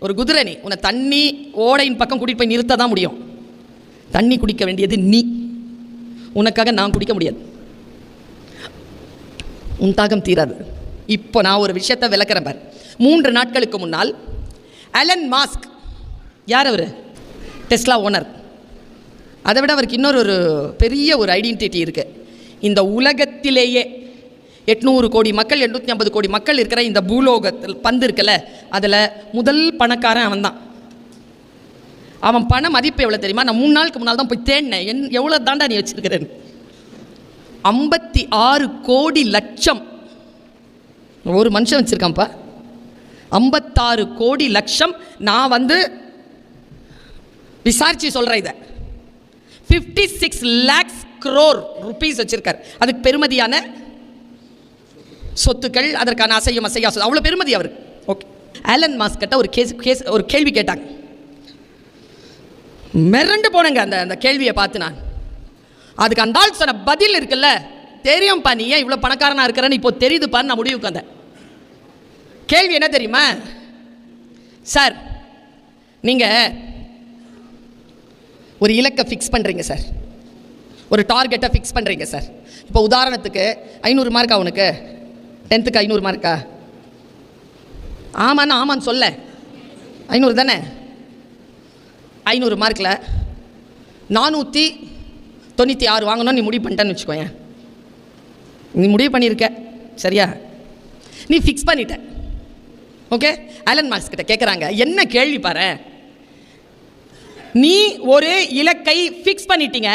ஒரு குதிரை நீ, உன்னை தண்ணி ஓடையின் பக்கம் கூட்டிகிட்டு போய் நிறுத்த தான் முடியும். தண்ணி குடிக்க வேண்டியது நீ, உனக்காக நான் குடிக்க முடியாது. உன் தாகம் தீராது. இப்போ நான் ஒரு விஷயத்தை விளக்குறேன் பார். 3 நாட்களுக்கு முன்னால் அலன் மாஸ்க், யார் அவர்? Tesla owner. அதை விட அவருக்கு இன்னொரு பெரிய ஒரு ஐடென்டிட்டி இருக்குது. இந்த உலகத்திலேயே 800 கோடி மக்கள் 850 கோடி மக்கள் இருக்கிற இந்த பூலோகத்தில் பந்து இருக்குல்ல, அதில் முதல் பணக்காரன் அவன் தான். அவன் பண மதிப்பு எவ்வளோ தெரியுமா? நான் 3 நாளுக்கு முன்னால் தான் போய் தேடினேன், எவ்வளோ தாண்டா நீ வச்சுருக்கிறேன்னு. 56 கோடி லட்சம் ஒரு மனுஷன் வச்சுருக்கான்ப்பா. 56 கோடி லட்சம். நான் வந்து விசாரிச்சு சொல்கிறேன் இதை. 56 lakhs crore rupees வச்சுருக்கார். அதுக்கு பெருமதியான சொத்துக்கள், அதற்கான அசையும் அசையா சொத்து, அவ்வளோ பெருமதி அவருக்கு. ஓகே, ஆலன் மாஸ்க் கிட்ட ஒரு கேள்வி கேட்டாங்க. மிரண்டு போனேங்க அந்த கேள்வியை பார்த்து. நான் அதுக்கு அந்த ஆள் சொன்ன பதில் இருக்குல்ல, தெரியும்ப்பா நீ ஏன் இவ்வளோ பணக்காரனாக இருக்கிறேன்னு இப்போ தெரியுதுப்பான்னு நான் முடிவுக்கு வந்தேன். கேள்வி என்ன தெரியுமா? சார், நீங்கள் ஒரு இலக்கை ஃபிக்ஸ் பண்ணுறீங்க சார், ஒரு டார்கெட்டை ஃபிக்ஸ் பண்ணுறீங்க சார். இப்போ உதாரணத்துக்கு 500 மார்க்கா உனக்கு? 10th 500 மார்க்கா? ஆமான்னு சொல்ல. 500 தானே? 500 மார்க்கில் 496 வாங்கணும்னு நீ முடிவு பண்ணிட்டேன்னு வச்சுக்கோயேன். நீ முடிவு பண்ணியிருக்க, சரியா? நீ ஃபிக்ஸ் பண்ணிட்ட. ஓகே, ஆலன் மாஸ்க் கிட்ட கேட்குறாங்க, என்ன கேள்வி பாரு. நீ ஒரு இலக்கை ஃபிக்ஸ் பண்ணிட்டீங்க,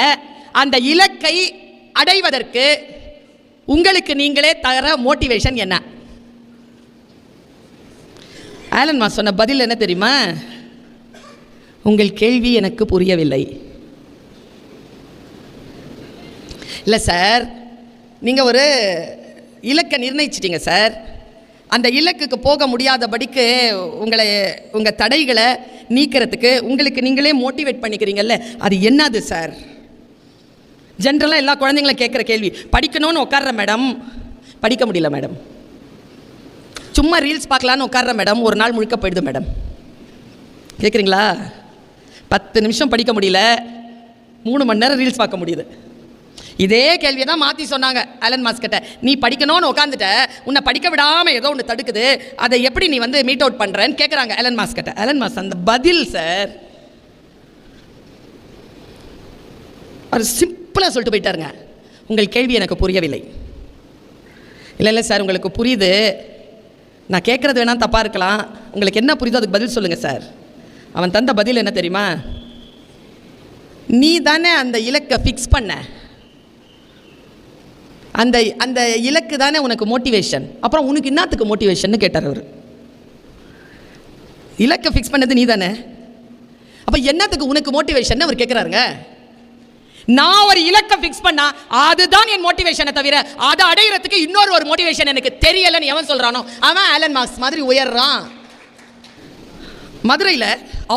அந்த இலக்கை அடைவதற்கு உங்களுக்கு நீங்களே தர மோட்டிவேஷன் என்ன? ஆலன் மாஸ்க் சொன்ன பதில் என்ன தெரியுமா? உங்கள் கேள்வி எனக்கு புரியவில்லை. இல்லை சார், நீங்கள் ஒரு இலக்கை நிர்ணயிச்சிட்டீங்க சார், அந்த இலக்குக்கு போக முடியாதபடிக்கு உங்கள் தடைகளை நீக்கிறதுக்கு உங்களுக்கு நீங்களே மோட்டிவேட் பண்ணிக்கிறீங்கல்ல, அது என்னது சார்? ஜென்ரலாக எல்லா குழந்தைங்களும் கேட்குற கேள்வி. படிக்கணும்னு உட்கார்ற மேடம், படிக்க முடியல மேடம். சும்மா ரீல்ஸ் பார்க்கலான்னு உட்கார்ற மேடம், ஒரு நாள் முழுக்க போயிடுது மேடம். கேட்குறீங்களா? 10 நிமிஷம் படிக்க முடியல, 3 மணி நேரம் ரீல்ஸ் பார்க்க முடியுது. இதே கேள்வியை தான் மாற்றி சொன்னாங்க ஆலன் மாஸ்க் கிட்ட. நீ படிக்கணும்னு உட்காந்துட்ட, உன்னை படிக்க விடாமல் ஏதோ ஒன்று தடுக்குது, அதை எப்படி நீ வந்து மீட் அவுட் பண்ணுறேன்னு கேட்குறாங்க ஆலன் மாஸ்க் கிட்ட. ஆலன் மாஸ்க் அந்த பதில் சார், அவர் சிம்பிளாக சொல்லிட்டு போயிட்டாருங்க, உங்கள் கேள்வி எனக்கு புரியவில்லை. இல்லை சார், உங்களுக்கு புரியுது, நான் கேட்குறது வேணால் தப்பாக இருக்கலாம், உங்களுக்கு என்ன புரியுதோ அதுக்கு பதில் சொல்லுங்கள் சார். அவன் தந்த பதில் என்ன தெரியுமா? நீ தானே அந்த இலக்கை ஃபிக்ஸ் பண்ண, அந்த இலக்கு தானே உனக்கு மோட்டிவேஷன், அப்புறம் உனக்கு என்னத்துக்கு மோட்டிவேஷன் கேட்டார் அவர். இலக்கை ஃபிக்ஸ் பண்ணது நீ தானே, அப்போ என்னத்துக்கு உனக்கு மோட்டிவேஷன் அவர் கேட்குறாருங்க. நான் ஒரு இலக்கை ஃபிக்ஸ் பண்ணா அதுதான் என் மோட்டிவேஷனை தவிர அதை அடைகிறதுக்கு இன்னொரு மோட்டிவேஷன் எனக்கு தெரியலன்னு எவன் சொல்கிறானோ அவன் ஆலன் மாஸ்க் மாதிரி உயர்றான். மதுரையில்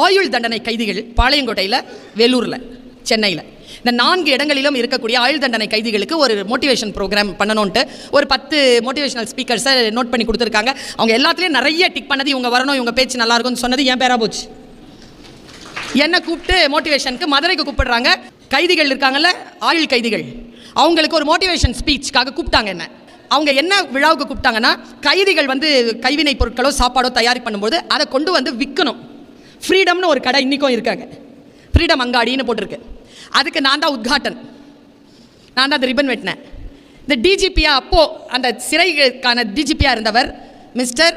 ஆயுள் தண்டனை கைதிகள், பாளையங்கோட்டையில், வேலூரில், சென்னையில், இந்த 4 இடங்களிலும் இருக்கக்கூடிய ஆயுள் தண்டனை கைதிகளுக்கு ஒரு மோட்டிவேஷன் ப்ரோக்ராம் பண்ணணுன்ட்டு ஒரு 10 மோட்டிவேஷனல் ஸ்பீக்கர்ஸை நோட் பண்ணி கொடுத்துருக்காங்க. அவங்க எல்லாத்துலேயும் நிறைய டிக் பண்ணது இவங்க வரணும், இவங்க பேச்சு நல்லா இருக்கும்னு சொன்னது என் பேரா போச்சு. என்னை கூப்பிட்டு மோட்டிவேஷனுக்கு மதுரைக்கு கூப்பிடுறாங்க. கைதிகள் இருக்காங்கல்ல, ஆயுள் கைதிகள், அவங்களுக்கு ஒரு மோட்டிவேஷன் ஸ்பீச்சுக்காக கூப்பிட்டாங்க. அவங்க என்ன விழாவுக்கு கூப்பிட்டாங்கன்னா, கைதிகள் வந்து கைவினை பொருட்களோ சாப்பாடோ தயார் பண்ணும்போது அதை கொண்டு வந்து விற்கணும். ஃப்ரீடம்னு ஒரு கடை இன்றைக்கும் இருக்காங்க, ஃப்ரீடம் அங்காடின்னு போட்டிருக்கு. அதுக்கு நான் தான் உத்காட்டன், நான் தான் அந்த ரிப்பன் வெட்டினேன். இந்த டிஜிபியாக அப்போது அந்த சிறைக்கான டிஜிபியாக இருந்தவர் மிஸ்டர்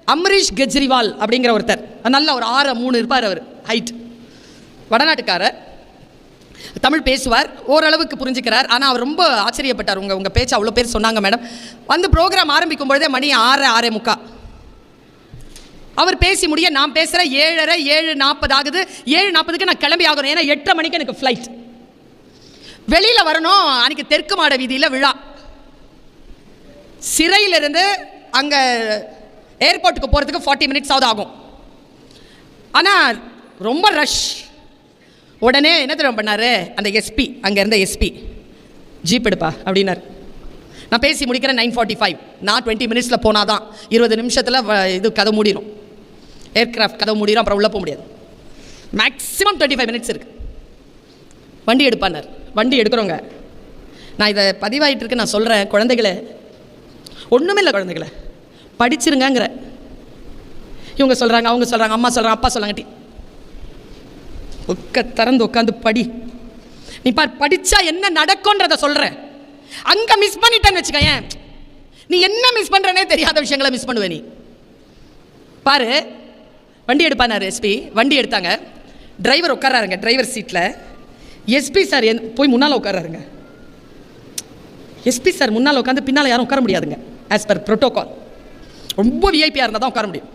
அம்ரீஷ் கெஜ்ரிவால் அப்படிங்கிற ஒருத்தர், நல்ல ஒரு 6'3" இருப்பார் அவர், ஹைட், வடநாட்டுக்காரர், தமிழ் பேசுவார், ஓரளவுக்கு புரிஞ்சுக்கிறார். ஆனால் அவர் ரொம்ப ஆச்சரியப்பட்டார், உங்கள் பேச்சு அவ்வளோ பேர் சொன்னாங்க மேடம். வந்து ப்ரோக்ராம் ஆரம்பிக்கும் பொழுதே மணி 6:30. அவர் பேசி முடிய நான் பேசுகிறேன் 7:30, 7:40 ஆகுது. 7:40க்கு நான் கிளம்பி ஆகணும், ஏன்னா 8:30 மணிக்கு எனக்கு ஃப்ளைட். வெளியில் வரணும். அன்றைக்கி தெற்கு மாட வீதியில் விழா. சிறையிலிருந்து அங்கே ஏர்போர்ட்டுக்கு போகிறதுக்கு 40 minutes ஆகும். ஆனால் ரொம்ப ரஷ். உடனே என்ன தெரியும் பண்ணார், அந்த எஸ்பி, அங்கே இருந்த எஸ்பி, ஜீப் எடுப்பா அப்படின்னார். நான் பேசி முடிக்கிறேன் 9:45. நான் 20 minutesல போனால் தான் 20 நிமிஷத்தில் இது கதை மூடிடும். ஏர்கிராஃப்ட் கதவு முடியும், அப்புறம் உள்ளே போக முடியாது. மேக்ஸிமம் 25 மினிட்ஸ் இருக்குது. வண்டி எடுப்பானார். வண்டி எடுக்கிறோங்க. நான் இதை பதிவாயிட்டு இருக்கு, நான் சொல்கிறேன், குழந்தைகளை ஒன்றுமே இல்லை, குழந்தைகளை படிச்சிருங்கிற இவங்க சொல்கிறாங்க, அவங்க சொல்கிறாங்க, அம்மா சொல்கிறாங்க, அப்பா சொல்கிறாங்க, திறந்து உட்காந்து படி. நீ பார், படித்தா என்ன நடக்கும்ன்றத சொல்கிறேன். அங்கே மிஸ் பண்ணிட்டேன்னு வச்சுக்க, ஏன் நீ என்ன மிஸ் பண்ணுறனே தெரியாத விஷயங்களை மிஸ் பண்ணுவே நீ. பாரு, வண்டி எடுப்பானார் எஸ்பி. வண்டி எடுத்தாங்க. டிரைவர் உட்காராருங்க டிரைவர் சீட்டில். எஸ்பி சார் போய் முன்னால் உட்காராருங்க. எஸ்பி சார் முன்னால் உட்காந்து பின்னால் யாரும் உட்கார முடியாதுங்க, ஆஸ் பர் ப்ரோட்டோகால். ரொம்ப விஐபியாக இருந்தால் தான் உட்கார முடியும்.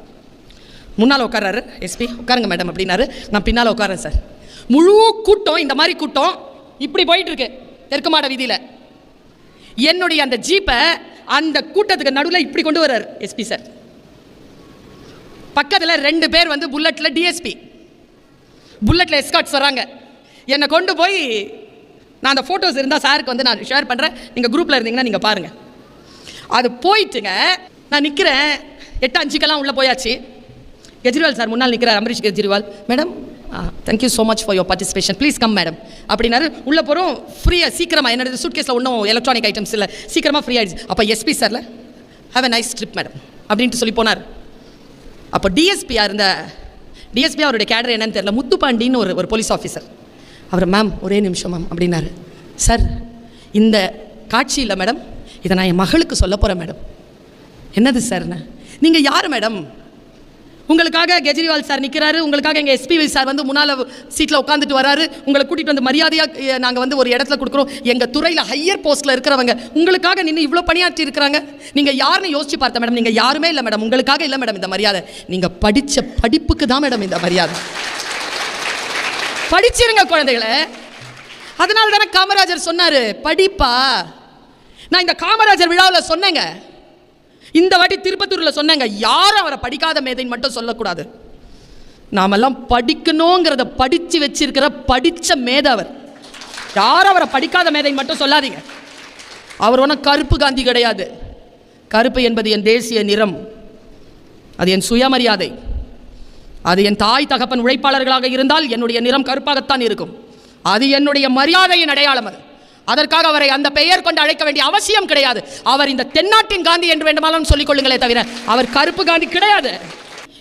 முன்னால் உட்காராரு எஸ்பி. உட்காருங்க மேடம் அப்படின்னாரு. நான் பின்னால் உட்காரேன் சார். முழு கூட்டம், இந்த மாதிரி கூட்டம் இப்படி போயிட்டுருக்கு தெற்கு மாட வீதியில். என்னுடைய அந்த ஜீப்பை அந்த கூட்டத்துக்கு நடுவில் இப்படி கொண்டு வர்றார் எஸ்பி சார். பக்கத்தில் 2 பேர் வந்து புல்லட்டில் டிஎஸ்பி, புல்லட்டில் எஸ்கார்ட்ஸ் வராங்க. என்னை கொண்டு போய், நான் அந்த ஃபோட்டோஸ் இருந்தால் சாருக்கு வந்து நான் ஷேர் பண்ணுறேன், நீங்கள் குரூப்பில் இருந்தீங்கன்னா நீங்கள் பாருங்கள். அது போயிட்டுங்க, நான் நிற்கிறேன். 8:05 உள்ளே போயாச்சு. கெஜ்ரிவால் சார் முன்னால் நிற்கிறார், Amrish Kejriwal. Madam, thank you so much for your participation, please come madam அப்படின்னாரு. உள்ளே போகிறோம். ஃப்ரீயாக சீக்கிரமாக, என்னோட சூட்கேஸில் ஒன்றும் எலக்ட்ரானிக் ஐட்டம்ஸ் இல்லை, சீக்கிரமாக ஃப்ரீ ஆகிடுச்சு. அப்போ எஸ்பி சாரில் have a nice trip madam அப்படின்ட்டு சொல்லி போனார். அப்போ டிஎஸ்பியாக இருந்த டிஎஸ்பி, அவருடைய கேடர் என்னன்னு தெரியல, முத்துப்பாண்டின்னு ஒரு போலீஸ் ஆஃபீஸர். அவர், மேம் ஒரே நிமிஷம் மேம் அப்படின்னாரு. சார், இந்த காட்சி இல்லை மேடம், இதை நான் என் மகளுக்கு சொல்ல போகிறேன் மேடம். என்னது சார்ண்ணே? நீங்கள் யார் மேடம்? உங்களுக்காக கெஜ்ரிவால் சார் நிற்கிறாரு, உங்களுக்காக எங்கள் எஸ்பி சார் வந்து முன்னால் சீட்டில் உட்காந்துட்டு வராரு, உங்களை கூட்டிகிட்டு வந்து மரியாதையாக நாங்கள் வந்து ஒரு இடத்துல கொடுக்குறோம். எங்கள் துறையில் ஹையர் போஸ்ட்டில் இருக்கிறவங்க உங்களுக்காக நின்று இவ்வளோ பணியாற்றி இருக்கிறாங்க. நீங்கள் யாருன்னு யோசிச்சு பார்த்தேன் மேடம். நீங்கள் யாருமே இல்லை மேடம், உங்களுக்காக இல்லை மேடம் இந்த மரியாதை, நீங்கள் படித்த படிப்புக்கு தான் மேடம் இந்த மரியாதை. படிச்சிருங்க குழந்தைகளை. அதனால தானே காமராஜர் சொன்னார், படிப்பா. நான் இந்த காமராஜர் விழாவில் சொன்னேங்க, இந்த வாட்டி திருப்பத்தூரில் சொன்னேங்க, யாரும் அவரை படிக்காத மேதைன்னு மட்டும் சொல்லக்கூடாது. நாமெல்லாம் படிக்கணுங்கிறத படித்து வச்சிருக்கிற படித்த மேதாவர். யாரும் அவரை படிக்காத மேதைன்னு மட்டும் சொல்லாதீங்க. அவர் ஒன்றும் கருப்பு காந்தி கிடையாது. கருப்பு என்பது என் தேசிய நிறம், அது என் சுயமரியாதை. அது என் தாய் தகப்பன் உழைப்பாளர்களாக இருந்தால் என்னுடைய நிறம் கருப்பாகத்தான் இருக்கும். அது என்னுடைய மரியாதையின் அடையாளம். அது அதற்காக அவரை அந்த பெயர் கொண்டு அழைக்க வேண்டிய அவசியம் கிடையாது. அவர் இந்த தென்னாட்டின் காந்தி என்று வேண்டுமானாலும் சொல்லிக் கொள்ளுங்களே தவிர அவர் கருப்பு காந்தி கிடையாது.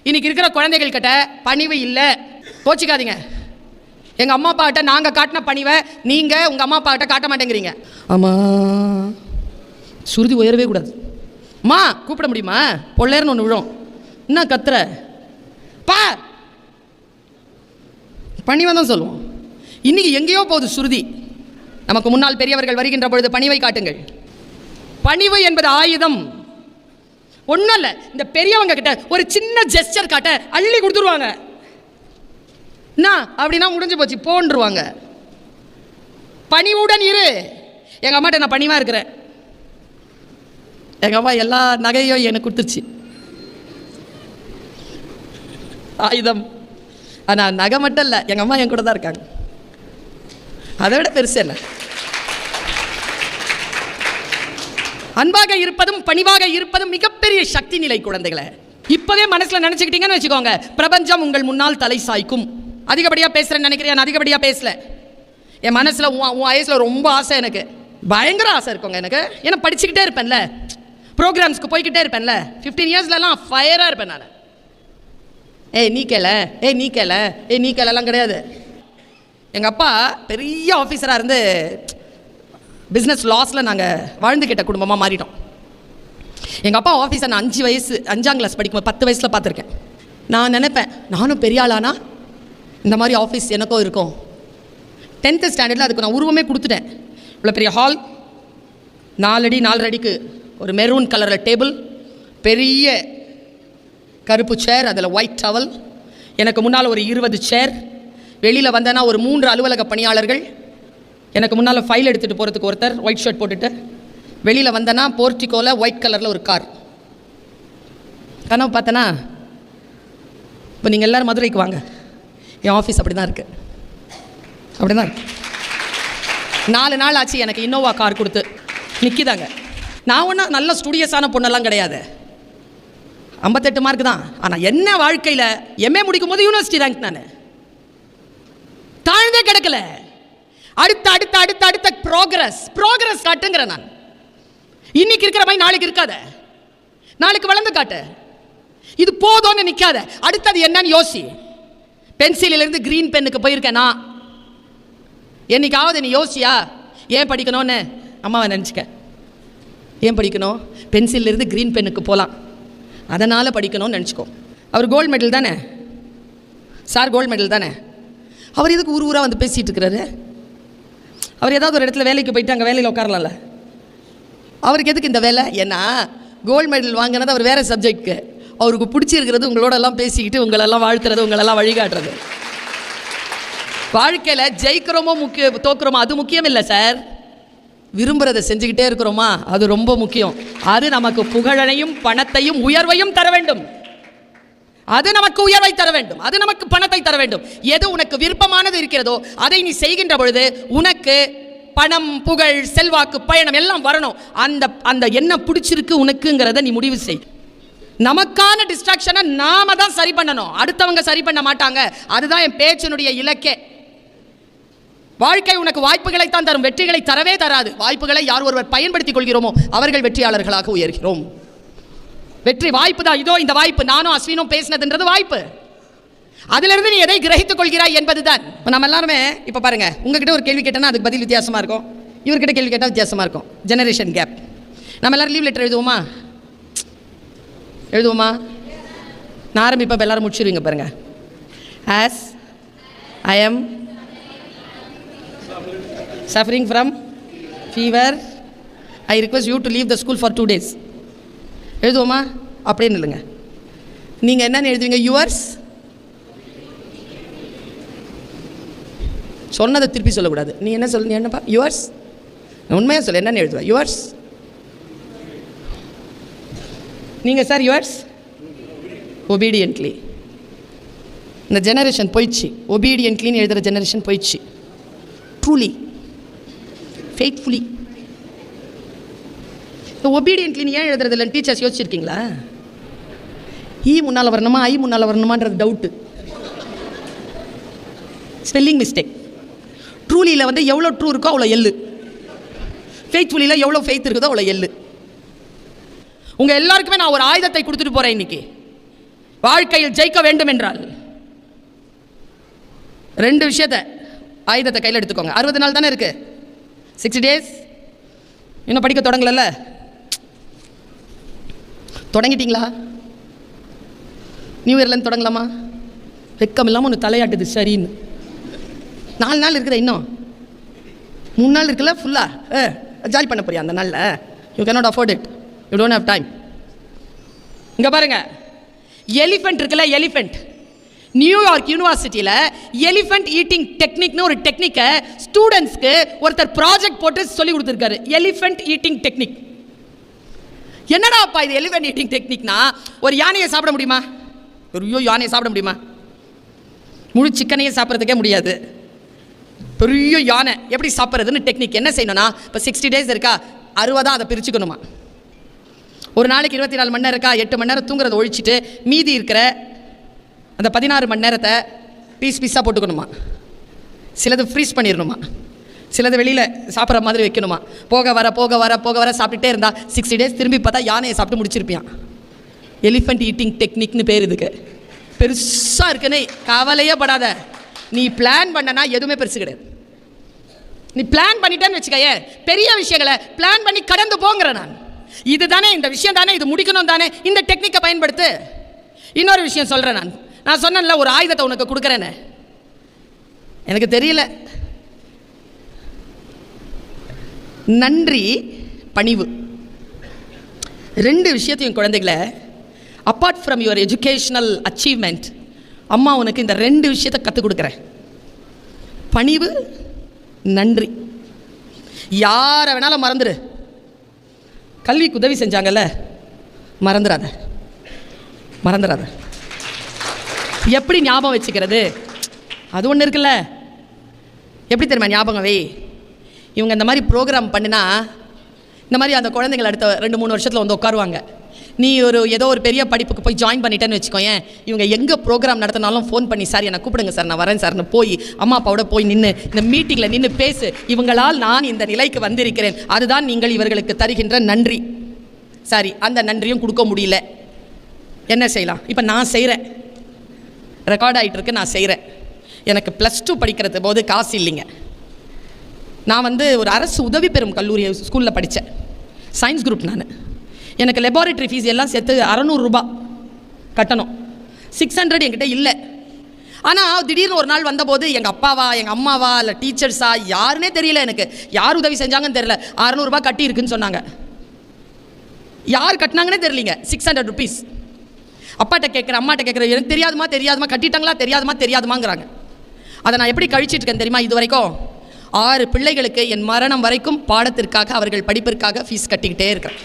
இன்னைக்கு இருக்கிற குழந்தைகள் கிட்ட பணிவு இல்லை. கோச்சிக்காதீங்க. எங்கள் அம்மா அப்பா கிட்ட நாங்கள் காட்டின பணிவை நீங்கள் உங்கள் அம்மா அப்பா கிட்ட காட்ட மாட்டேங்கிறீங்க. ஆமாம், சுருதி உயரவே கூடாது. அம்மா கூப்பிட முடியுமா? பொல்லேர்னு ஒன்று விழும். என்ன கத்துற பா? பணிவை தான் சொல்லுவோம். இன்னைக்கு எங்கேயோ போகுது சுருதி. நமக்கு முன்னால் பெரியவர்கள் வருகின்ற பொழுது பணிவை காட்டுங்கள். பணிவு என்பது ஆயுதம். ஒன்றும் இல்லை, இந்த பெரியவங்க கிட்ட ஒரு சின்ன ஜெஸ்டர் காட்ட அள்ளி கொடுத்துருவாங்க. என்ன அப்படின்னா முடிஞ்சு போச்சு, போன்றுவாங்க. பணிவுடன் இரு. எங்கள் அம்மாட்ட நான் பணிவாக இருக்கிறேன். எங்கள் அம்மா எல்லா நகையும் எனக்கு கொடுத்துருச்சு, ஆயுதம். ஆனால் நகை மட்டும் இல்லை, எங்கள் அம்மா என் கூட தான் இருக்காங்க. அதை விட பெருசு என்ன? அன்பாக இருப்பதும் பணிவாக இருப்பதும் மிகப்பெரிய சக்தி நிலை குழந்தைகளை. இப்போவே மனசில் நினச்சிக்கிட்டீங்கன்னு வச்சுக்கோங்க, பிரபஞ்சம் உங்கள் முன்னால் தலை சாய்க்கும். அதிகப்படியாக பேசுகிறேன்னு நினைக்கிறேன். நான் அதிகப்படியாக பேசல. என் மனசில் உன் வயசில் ரொம்ப ஆசை, எனக்கு பயங்கர ஆசை இருக்குங்க எனக்கு. ஏன்னா படிச்சுக்கிட்டே இருப்பேன்ல, ப்ரோக்ராம்ஸ்க்கு போய்கிட்டே இருப்பேன்ல. 15 இயர்ஸ்லலாம் ஃபயராக இருப்பேன் நான். நீ கேள, நீ கேள, நீ கேளலாம் கிடையாது. எங்கள் அப்பா பெரிய ஆஃபீஸராக இருந்து பிஸ்னஸ் லாஸில் நாங்கள் வாழ்ந்து கேட்ட குடும்பமாக மாறிட்டோம். எங்கள் அப்பா ஆஃபீஸை நான் 5ஆம் கிளாஸ் படிக்கும்போது 10 வயசில் பார்த்துருக்கேன். நான் நினைப்பேன், நானும் பெரிய ஆளானா இந்த மாதிரி ஆஃபீஸ் எனக்கும் இருக்கும். 10th ஸ்டாண்டர்டில் அதுக்கு நான் உருவமே கொடுத்துட்டேன். இவ்வளோ பெரிய ஹால், 4 அடி 4 அடிக்கு ஒரு மெரூன் கலரில் டேபிள், பெரிய கருப்பு சேர், அதில் ஒயிட் டவல், எனக்கு முன்னால் ஒரு 20 சேர். வெளியில் வந்தேன்னா ஒரு 3 அலுவலக பணியாளர்கள், எனக்கு முன்னால் ஃபைல் எடுத்துகிட்டு போகிறதுக்கு ஒருத்தர் ஒயிட் ஷர்ட் போட்டுட்டு. வெளியில் வந்தேன்னா போர்ட்டிகோவில் ஒயிட் கலரில் ஒரு கார். கனவு பார்த்தேன்னா, இப்போ நீங்கள் எல்லோரும் மதுரைக்கு வாங்க, என் ஆஃபீஸ் அப்படி தான் இருக்குது. அப்படி தான் இருக்குது. 4 நாள் ஆச்சு எனக்கு இன்னோவா கார் கொடுத்து நிற்கிதாங்க. நான் ஒன்றும் நல்ல ஸ்டூடியஸான பொண்ணெல்லாம் கிடையாது. 58 மார்க் தான். ஆனால் என்ன வாழ்க்கையில் எம்ஏ முடிக்கும் போது யூனிவர்சிட்டி ரேங்க் நான் தாழ்ந்தே கிடக்கல. அடுத்த அடுத்த அடுத்த அடுத்த ப்ரோக்ரஸ் காட்டுங்கிறேன் நான். இன்னைக்கு இருக்கிற மாதிரி நாளைக்கு இருக்காத, நாளைக்கு வளர்ந்து காட்டு. இது போதும்னு நிற்காத, அடுத்தது என்னன்னு யோசி. பென்சிலிருந்து கிரீன் பென்னுக்கு போயிருக்கேனா? என்னைக்காவது நீ யோசியா ஏன் படிக்கணும்னு? அம்மாவை நினச்சிக்க, ஏன் படிக்கணும்? பென்சிலிருந்து கிரீன் பென்னுக்கு போகலாம், அதனால் படிக்கணும்னு நினச்சிக்கோ. அவர் கோல்டு மெடல் தானே சார், கோல்டு மெடல் தானே. அவர் எதுக்கு ஊராக வந்து பேசிகிட்டு இருக்கிறாரு? அவர் ஏதாவது ஒரு இடத்துல வேலைக்கு போயிட்டு அங்கே வேலையில் உட்காரலாம்ல. அவருக்கு எதுக்கு இந்த வேலை? ஏன்னா கோல்டு மெடல் வாங்கினது அவர் வேறு சப்ஜெக்டுக்கு. அவருக்கு பிடிச்சிருக்கிறது உங்களோட எல்லாம் பேசிக்கிட்டு உங்களெல்லாம் வாழ்த்துறது, உங்களெல்லாம் வழிகாட்டுறது. வாழ்க்கையில் ஜெயிக்கிறோமோ தோக்குறோமோ அது முக்கியம் இல்லை சார். விரும்புகிறத செஞ்சுக்கிட்டே இருக்கிறோமா அது ரொம்ப முக்கியம். அது நமக்கு புகழையும் பணத்தையும் உயர்வையும் தர வேண்டும். அது நமக்கு உயர்வை தர வேண்டும், அது நமக்கு பணத்தை தர வேண்டும். எது உனக்கு விருப்பமானது இருக்கிறதோ அதை நீ செய்கின்ற பொழுது உனக்கு பணம், புகழ், செல்வாக்கு, பயணம் எல்லாம் வரணும். அந்த அந்த என்ன பிடிச்சிருக்கு உனக்குங்கிறத நீ முடிவு செய். நமக்கான டிஸ்ட்ராக்ஷனை நாம தான் சரி பண்ணணும், அடுத்தவங்க சரி பண்ண மாட்டாங்க. அதுதான் என் பேச்சினுடைய இலக்கே. வாழ்க்கை உனக்கு வாய்ப்புகளை தான் தரும், வெற்றிகளை தரவே தராது. வாய்ப்புகளை யார் ஒருவர் பயன்படுத்திக் கொள்கிறோமோ அவர்கள் வெற்றியாளர்களாக உயர்கிறோம். வெற்றி வாய்ப்பு தான். இதோ இந்த வாய்ப்பு, நானும் அஸ்வினும் பேசினதுன்றது வாய்ப்பு. அதிலிருந்து நீ எதை கிரகித்துக் கொள்கிறாய் என்பதுதான். நம்ம எல்லாருமே இப்போ பாருங்க, உங்ககிட்ட ஒரு கேள்வி கேட்டேன்னா அதுக்கு பதில் வித்தியாசமாக இருக்கும், இவர்கிட்ட கேள்வி கேட்டால் வித்தியாசமாக இருக்கும். Generation gap. நம்ம எல்லாரும் லீவ் லெட்டர் எழுதுவோமா? நான் ஆரம்பிப்பேன், எல்லாரும் முடிச்சிருவீங்க பாருங்க. As I am suffering from fever, I request you to leave the school for 2 days. எழுதுவோமா? அப்படின்னு இல்லைங்க. நீங்கள் என்னன்னு எழுதுவீங்க? யுவர்ஸ். சொன்னதை திருப்பி சொல்லக்கூடாது. நீ என்ன சொல்ல, என்னப்பா யுவர்ஸ்? உண்மையாக சொல்ல, என்னன்னு எழுதுவா? யுவர்ஸ். நீங்கள் சார் யுவர்ஸ் ஒபீடியன்ட்லி. இந்த ஜெனரேஷன் போயிடுச்சு. ஒபீடியன்ட்லின்னு எழுதுகிற ஜெனரேஷன் போயிடுச்சு. Truly, faithfully. இந்த ஒபீடியன்ட்லின்னு ஏன் எழுதுறது இல்லைன்னு டீச்சர்ஸ் யோசிச்சிருக்கீங்களா? முன்னால் வரணுமா, முன்னால் வரணுமான்றது டவுட்டு, ஸ்பெல்லிங் மிஸ்டேக். ட்ரூலியில் வந்து எவ்வளோ ட்ரூ இருக்கோ அவ்வளோ எள்ளு, ஃபெய்த்ஃபுல்லியில் எவ்வளோ ஃபெய்த் இருக்குதோ அவ்வளோ எள்ளு. உங்கள் எல்லாருக்குமே நான் ஒரு ஆயுதத்தை கொடுத்துட்டு போகிறேன் இன்னைக்கு. வாழ்க்கையில் ஜெயிக்க வேண்டும் என்றால் 2 விஷயத்தை, ஆயுதத்தை கையில் எடுத்துக்கோங்க. 60 நாள் தானே இருக்குது, 60 days. இன்னும் படிக்க தொடங்கல, தொடங்கிட்டீங்களா? நியூ இயர்லேருந்து தொடங்கலாமா? வெக்கம் இல்லாமல் ஒன்று தலையாட்டுது சரின்னு. 4 நாள் இருக்குதா, இன்னும் 3 நாள் இருக்குல்ல, ஃபுல்லாக ஜாலி பண்ண போறியா அந்த நாளில்? You cannot afford it, you don't have time. இங்கே பாருங்க, எலிஃபென்ட் இருக்குல்ல, எலிஃபென்ட். நியூயார்க் யூனிவர்சிட்டியில் எலிஃபென்ட் ஈட்டிங் டெக்னிக்னு ஒரு டெக்னிக்கை ஸ்டூடெண்ட்ஸ்க்கு ஒருத்தர் ப்ராஜெக்ட் போட்டு சொல்லி கொடுத்துருக்காரு. Elephant eating technique. என்னடா அப்பா இது எலிஃபென்ட் ஈட்டிங் டெக்னிக்னா? ஒரு யானையை சாப்பிட முடியுமா? பெரிய யானையை சாப்பிட முடியுமா? முழு சிக்கனையே சாப்பிட்றதுக்கே முடியாது. பெரிய யானை எப்படி சாப்பிட்றதுன்னு டெக்னிக். என்ன செய்யணும்னா, இப்போ 60 days இருக்கா, 60 அதை பிரிச்சுக்கணுமா. ஒரு நாளைக்கு 24 மணி நேரம் இருக்கா, 8 மணி நேரம் தூங்குறதை ஒழிச்சிட்டு மீதி இருக்கிற அந்த 16 மணி நேரத்தை பீஸாக போட்டுக்கணுமா. சிலது ஃப்ரீஸ் பண்ணிடணுமா, சிலது வெளியில் சாப்பிட்ற மாதிரி வைக்கணுமா. போக வர சாப்பிட்டுட்டே இருந்தா 60 days திரும்பி பார்த்தா யானையை சாப்பிட்டு முடிச்சிருப்பியான். எலிஃபென்ட் ஈட்டிங் டெக்னிக்னு பேர் இதுக்கு. பெருசாக இருக்குன்னு கவலையே படாத. நீ பிளான் பண்ணனா எதுவுமே பெருசு கிடையாது. நீ பிளான் பண்ணிட்டேன்னு வச்சுக்கையே, பெரிய விஷயங்களை பிளான் பண்ணி கடந்து போங்கிற நான். இது தானே, இந்த விஷயம் தானே, இது முடிக்கணும் தானே, இந்த டெக்னிக்கை பயன்படுத்து. இன்னொரு விஷயம் சொல்கிறேன், நான் சொன்னேன்ல ஒரு ஆயுதத்தை உனக்கு கொடுக்குறேன்னு. எனக்கு தெரியல, நன்றி, பணிவு, 2 விஷயத்தையும் குழந்தைகளை, apart from your educational achievement, அம்மா உனக்கு இந்த 2 விஷயத்தை கற்றுக் கொடுக்குறேன். பணிவு, நன்றி. யாரை வேணாலும் மறந்துடு. கல்விக்கு உதவி செஞ்சாங்கல்ல, மறந்துடாத. எப்படி ஞாபகம் வச்சுக்கிறது? அது ஒன்று இருக்குல்ல. எப்படி தெரியுமா ஞாபகம் வை? இவங்க இந்த மாதிரி ப்ரோக்ராம் பண்ணினா இந்த மாதிரி அந்த குழந்தைகள் அடுத்த 2-3 வருஷத்தில் வந்து உட்காருவாங்க. நீ ஏதோ ஒரு பெரிய படிப்புக்கு போய் ஜாயின் பண்ணிட்டேன்னு வச்சுக்கோயேன், இவங்க எங்கே ப்ரோக்ராம் நடத்தினாலும் ஃபோன் பண்ணி சார் என்னை கூப்பிடுங்க சார் நான் வரேன் சார்னு போய் அம்மா அப்பாவோட போய் நின்று இந்த மீட்டிங்கில் நின்று பேசு, இவங்களால் நான் இந்த நிலைக்கு வந்திருக்கிறேன், அதுதான் நீங்கள் இவர்களுக்கு தருகின்ற நன்றி. சரி, அந்த நன்றியும் கொடுக்க முடியல, என்ன செய்யலாம்? இப்போ நான் செய்கிறேன், ரெக்கார்ட் ஆகிட்டு இருக்கு, நான் செய்கிறேன். எனக்கு +2 படிக்கிறது போது காசு இல்லைங்க. நான் ஒரு அரசு உதவி பெறும் கல்லூரி ஸ்கூலில் படித்தேன், சயின்ஸ் குரூப். நான் எனக்கு லெபார்ட்ரி ஃபீஸ் எல்லாம் சேர்த்து 600 ரூபா கட்டணும். 600 என்கிட்ட இல்லை. ஆனால் திடீர்னு ஒரு நாள் வந்தபோது எங்கள் அப்பாவா எங்கள் அம்மாவா இல்லை டீச்சர்ஸா யாருன்னே தெரியல, எனக்கு யார் உதவி செஞ்சாங்கன்னு தெரியல, 600 ரூபா கட்டி இருக்குன்னு சொன்னாங்க. யார் கட்டினாங்கன்னே தெரியலிங்க. 600 ருபீஸ். அப்பாட்ட கேட்குறேன், அம்மாட்ட கேட்குறேன், எனக்கு தெரியாதுமா கட்டிட்டாங்களா தெரியாதுமாங்கிறாங்க. அதை நான் எப்படி கழிச்சிட்டு இருக்கேன் தெரியுமா? இது வரைக்கும் 6 பிள்ளைகளுக்கு என் மரணம் வரைக்கும் பாடத்திற்காக அவர்கள் படிப்பிற்காக ஃபீஸ் கட்டிக்கிட்டே இருக்கிறேன்.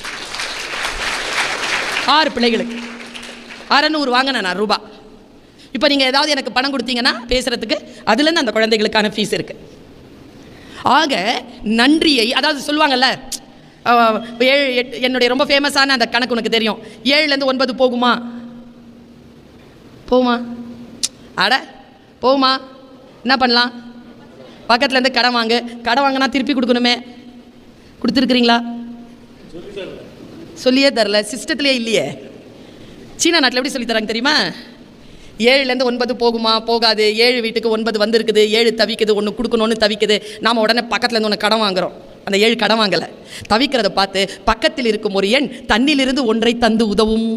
6 பிள்ளைகளுக்கு 600 வாங்கினேன் நான் ரூபா. இப்போ நீங்கள் ஏதாவது எனக்கு பணம் கொடுத்தீங்கன்னா பேசுகிறதுக்கு அதுலேருந்து அந்த குழந்தைகளுக்கான ஃபீஸ் இருக்குது. ஆக நன்றியை, அதாவது சொல்லுவாங்கல்ல, 7 8 என்னுடைய ரொம்ப ஃபேமஸான அந்த கணக்கு உனக்கு தெரியும், 7லேருந்து 9 போகுமா? போகுமா? என்ன பண்ணலாம்? பக்கத்துலேருந்து கடன் வாங்கினா திருப்பி கொடுக்கணுமே. கொடுத்துருக்குறீங்களா? சொல்லியே தரல, சிஸ்டத்துலேயே இல்லையே. சீனா நாட்டில் எப்படி சொல்லி தராங்க தெரியுமா? 7லேருந்து 9 போகுமா? போகாது. 7 வீட்டுக்கு 9 வந்திருக்குது, 7 தவிக்குது, 1 கொடுக்கணும்னு தவிக்குது. நாம் உடனே பக்கத்துலேருந்து 1 கடன் வாங்குகிறோம். அந்த 7 கடன் வாங்கலை. தவிக்கிறத பார்த்து பக்கத்தில் இருக்கும் ஒரு எண் தண்ணிலிருந்து 1 தந்து உதவும்.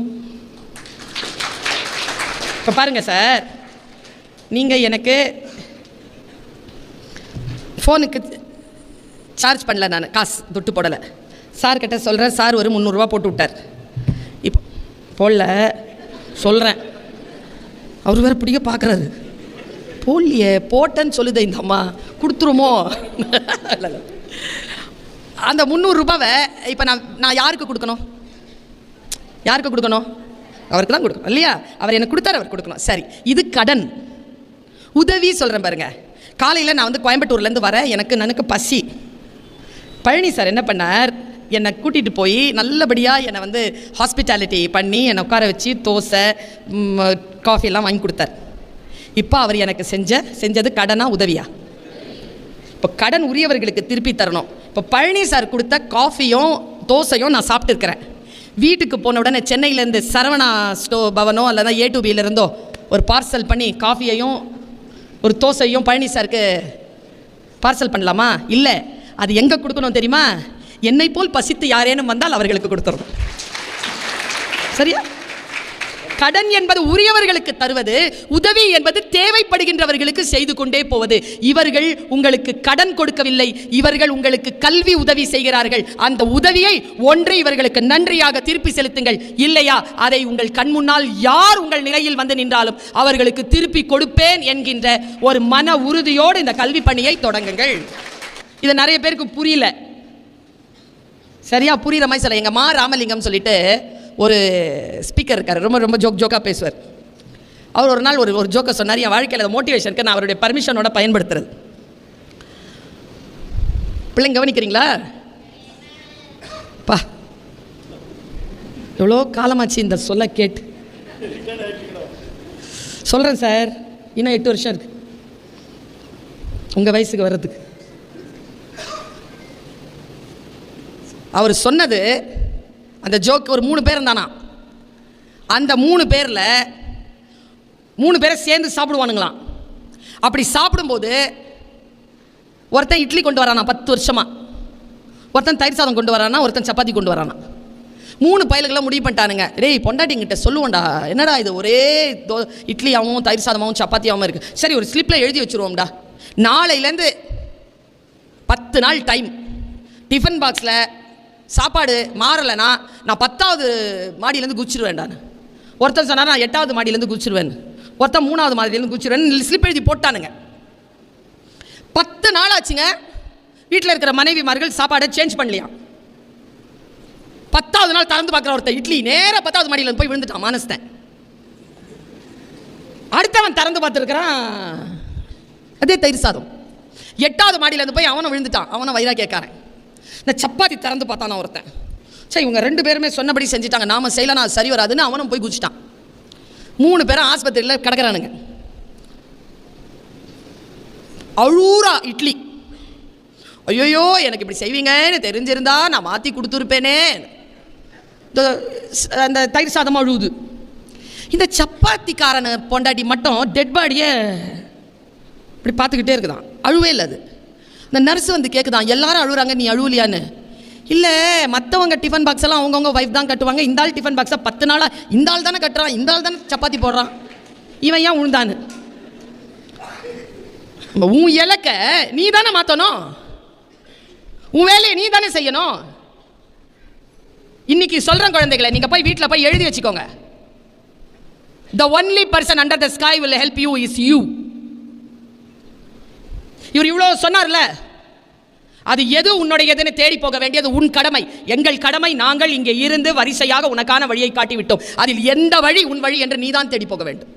இப்போ பாருங்கள் சார், நீங்கள் எனக்கு ஃபோனுக்கு சார்ஜ் பண்ணல, நான் காசு தொட்டு போடலை. சார்கிட்ட சொல்கிறேன், சார் ஒரு 300 ரூபா போட்டு விட்டார். இப்போ போடல சொல்கிறேன், அவர் வேறு பிடிக்க பார்க்குறாரு. போடலையே, போட்டேன்னு சொல்லுது இந்த அம்மா, கொடுத்துருமோ? அந்த 300 ரூபாவை இப்போ நான் யாருக்கு கொடுக்கணும்? அவருக்கு தான் கொடுக்கணும் இல்லையா? அவர் எனக்கு கொடுத்தாரு, அவர் கொடுக்கணும். சரி, இது கடன். உதவி சொல்கிறேன் பாருங்க. காலையில் நான் கோயம்புத்தூர்லேருந்து வரேன், எனக்கு பசி. பழனி சார் என்ன பண்ணார், என்னை கூட்டிகிட்டு போய் நல்லபடியாக என்னை ஹாஸ்பிட்டாலிட்டி பண்ணி என்னை உட்கார வச்சு தோசை காஃபி எல்லாம் வாங்கி கொடுத்தார். இப்போ அவர் எனக்கு செஞ்சது கடனா உதவியா? இப்போ கடன் உரியவர்களுக்கு திருப்பி தரணும். இப்போ பழனி சார் கொடுத்த காஃபியும் தோசையும் நான் சாப்பிட்டுருக்கிறேன். வீட்டுக்கு போன உடனே சென்னையிலேருந்து சரவணா பவனோ அல்லது A2Bலேருந்தோ ஒரு பார்சல் பண்ணி காஃபியையும் ஒரு தோசையும் பழனி சாருக்கு பார்சல் பண்ணலாமா? இல்லை. அது எங்கே கொடுக்கணும் தெரியுமா? என்னை போல் பசித்து யாரேனும் வந்தால் அவர்களுக்கு கொடுத்துரும். சரியா? கடன் என்பது உரியவர்களுக்கு தருவது, உதவி என்பது தேவைப்படுகின்றவர்களுக்கு செய்து கொண்டே போவது. இவர்கள் உங்களுக்கு கடன் கொடுக்கவில்லை, இவர்கள் உங்களுக்கு கல்வி உதவி செய்கிறார்கள். அந்த உதவியை ஒன்று இவர்களுக்கு நன்றியாக திருப்பி செலுத்துங்கள். இல்லையா, அதை உங்கள் கண் முன்னால் யார் உங்கள் நிலையில் வந்து நின்றாலும் அவர்களுக்கு திருப்பி கொடுப்பேன் என்கின்ற ஒரு மன உறுதியோடு இந்த கல்வி பணியை தொடங்குங்கள். இது நிறைய பேருக்கு புரியல. சரியா புரியுற மாதிரி சொல்ல. எங்கள் மா ராமலிங்கம் சொல்லிட்டு ஒரு ஸ்பீக்கர் இருக்கார், ரொம்ப ஜோக்காக பேசுவார். அவர் ஒரு நாள் ஒரு ஜோக்கை சொன்னார். என் வாழ்க்கையில் மோட்டிவேஷனுக்கு நான் அவருடைய பர்மிஷனோட பயன்படுத்துறது. பிள்ளைங்க கவனிக்கிறீங்களா? பா, எவ்வளோ காலமாச்சு இந்த சொல்ல கேட்டு. சொல்கிறேன் சார், இன்னும் 8 வருஷம் இருக்கு உங்கள் வயசுக்கு வர்றதுக்கு. அவர் சொன்னது அந்த ஜோக், ஒரு 3 பேர் இருந்தானா, அந்த 3 பேரில் 3 பேரை சேர்ந்து சாப்பிடுவானுங்களாம். அப்படி சாப்பிடும்போது ஒருத்தன் இட்லி கொண்டு வரானா 10 வருஷமாக, ஒருத்தன் தயிர் சாதம் கொண்டு வரானா, ஒருத்தன் சப்பாத்தி கொண்டு வரானா. 3 பயலுக்கெல்லாம் முடிவு பண்ணிட்டானுங்க, டேய் பொண்டாட்டிங்கிட்ட சொல்லுவோம்டா, என்னடா இது ஒரே இட்லியாகவும் தயிர் சாதமாகவும் சப்பாத்தியாகவும் இருக்குது, சரி ஒரு ஸ்லிப்பில் எழுதி வச்சுருவோம்டா, நாளையிலேருந்து 10 நாள் டைம், டிஃபன் பாக்ஸில் சாப்பாடு மாறலைன்னா நான் 10வது மாடியிலேருந்து குதிச்சிருவேன்டான்னு. ஒருத்தன் சொன்னால் நான் 8வது மாடியிலேருந்து குதிச்சிருவேன், ஒருத்தன் 3வது மாடியிலேருந்து குதிச்சிருவேன். ஸ்லிப் எழுதி போட்டானுங்க. 10 நாள் ஆச்சுங்க. வீட்டில் இருக்கிற மனைவிமார்கள் சாப்பாடை சேஞ்ச் பண்ணலையா. 10வது நாள் திறந்து பார்க்குற ஒருத்தன் இட்லி நேராக 10வது மாடியில் போய் விழுந்துட்டான், மானஸ்தன். அடுத்தவன் திறந்து பார்த்துருக்கிறான், அதே தயிர் சாதம். 8வது மாடியிலேருந்து போய் அவனை விழுந்துட்டான், அவனை வயிறா கேட்காரன். இந்த சப்பாத்தி திறந்து பார்த்தானா ஒருத்தன், சரி இவங்க 2 பேருமே சொன்னபடி செஞ்சுட்டாங்க, நாம செய்யலாம் அது சரி வராதுன்னு அவனும் போய் குதிச்சிட்டான். 3 பேரும் ஆஸ்பத்திரியில் கிடக்கிறானுங்க. அழூரா இட்லி, ஐயோயோ எனக்கு இப்படி செய்வீங்கன்னு தெரிஞ்சிருந்தா நான் மாற்றி கொடுத்துருப்பேனே. அந்த தயிர் சாதம் அழுவுது. இந்த சப்பாத்திக்காரனை பொண்டாட்டி மட்டும் டெட் பாடியை இப்படி பார்த்துக்கிட்டே இருக்குதான், அழுவே இல்லை. அது இந்த நர்ஸ் வந்து கேட்குதான், எல்லாரும் அழுகுறாங்க நீ அழுவலியான்னு. இல்லை மற்றவங்க டிஃபன் பாக்ஸ் எல்லாம் அவங்கவுங்க ஒய்ஃப் தான் கட்டுவாங்க, இந்த ஆள் டிஃபன் பாக்ஸை 10 நாளாக இந்த ஆள் தானே கட்டுறான், இந்த ஆள் தானே சப்பாத்தி போடுறான், இவன் ஏன் உழுந்தான்னு. உன் இலக்க நீ தானே மாற்றணும், உன் வேலையை நீ தானே செய்யணும். இன்னைக்கு சொல்கிறேன் குழந்தைகளை, நீங்கள் போய் வீட்டில் போய் எழுதி வச்சுக்கோங்க. The only person under the sky will help you is you. இவர் இவ்வளோ சொன்னார்ல, அது எது உன்னுடையதுன்னு தேடி போக வேண்டியது உன் கடமை. எங்கள் கடமை, நாங்கள் இங்கே இருந்து வரிசையாக உனக்கான வழியை காட்டிவிட்டோம். அதில் எந்த வழி உன் வழி என்று நீதான் தேடி போக வேண்டும்.